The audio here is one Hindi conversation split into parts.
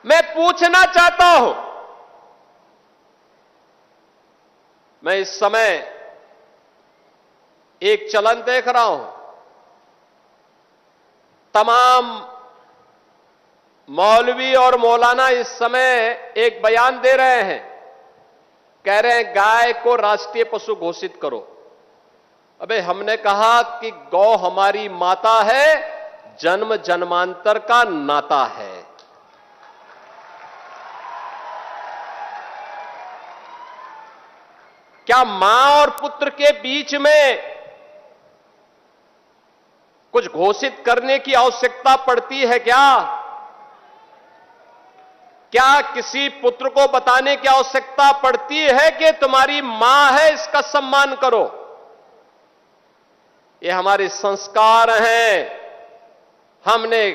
मैं पूछना चाहता हूं, मैं इस समय एक चलन देख रहा हूं, तमाम मौलवी और मौलाना इस समय एक बयान दे रहे हैं, कह रहे हैं गाय को राष्ट्रीय पशु घोषित करो। अबे हमने कहा कि गौ हमारी माता है, जन्म जन्मांतर का नाता है। क्या मां और पुत्र के बीच में कुछ घोषित करने की आवश्यकता पड़ती है क्या? क्या किसी पुत्र को बताने की आवश्यकता पड़ती है कि तुम्हारी मां है, इसका सम्मान करो? ये हमारे संस्कार हैं। हमने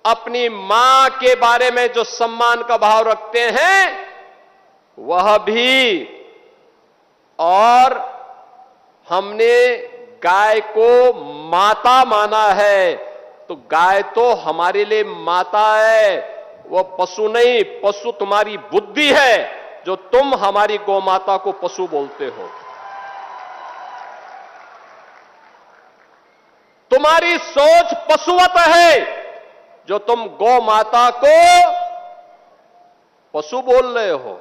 अपनी मां के बारे में जो सम्मान का भाव रखते हैं वह भी, और हमने गाय को माता माना है, तो गाय तो हमारे लिए माता है, वह पशु नहीं। पशु तुम्हारी बुद्धि है जो तुम हमारी गौ माता को पशु बोलते हो। तुम्हारी सोच पशुवत है जो तुम गौ माता को पशु बोल रहे हो,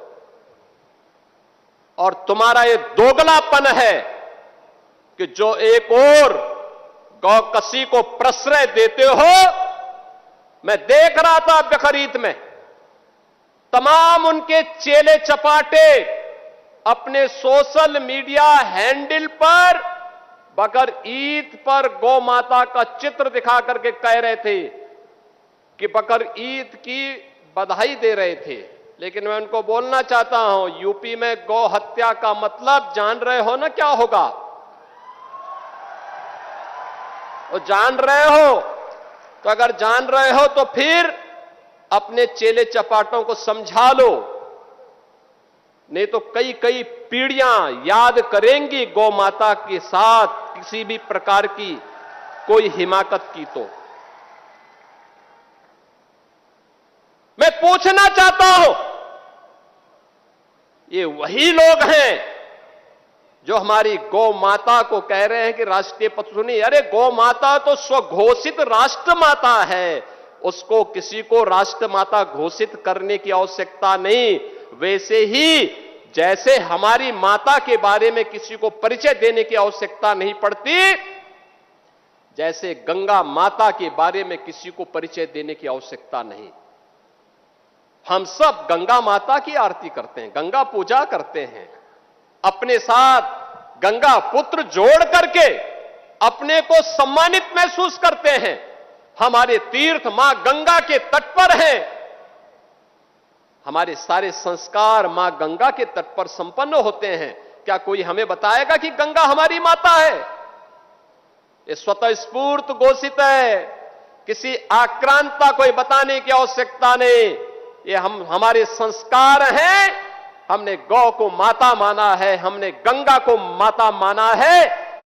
और तुम्हारा ये दोगलापन है कि जो एक और गौकसी को प्रश्रय देते हो। मैं देख रहा था बकरीद में तमाम उनके चेले चपाटे अपने सोशल मीडिया हैंडल पर बकर ईद पर गौ माता का चित्र दिखा करके कह रहे थे कि बकर ईद की बधाई दे रहे थे। लेकिन मैं उनको बोलना चाहता हूं, यूपी में गौ हत्या का मतलब जान रहे हो ना क्या होगा? वो जान रहे हो? तो अगर जान रहे हो तो फिर अपने चेले चपाटों को समझा लो, नहीं तो कई कई पीढ़ियां याद करेंगी गौ माता के साथ किसी भी प्रकार की कोई हिमाकत की। तो मैं पूछना चाहता हूं, ये वही लोग हैं जो हमारी गौ माता को कह रहे हैं कि राष्ट्रीय पशु नहीं। अरे गौ माता तो स्वघोषित राष्ट्र माता है, उसको किसी को राष्ट्र माता घोषित करने की आवश्यकता नहीं। वैसे ही जैसे हमारी माता के बारे में किसी को परिचय देने की आवश्यकता नहीं पड़ती, जैसे गंगा माता के बारे में किसी को परिचय देने की आवश्यकता नहीं। हम सब गंगा माता की आरती करते हैं, गंगा पूजा करते हैं, अपने साथ गंगा पुत्र जोड़ करके अपने को सम्मानित महसूस करते हैं। हमारे तीर्थ मां गंगा के तट पर हैं, हमारे सारे संस्कार मां गंगा के तट पर संपन्न होते हैं। क्या कोई हमें बताएगा कि गंगा हमारी माता है? ये स्वतः स्फूर्त घोषित है, किसी आक्रांता कोई बताने की आवश्यकता नहीं। ये हमारे संस्कार हैं। हमने गौ को माता माना है, हमने गंगा को माता माना है,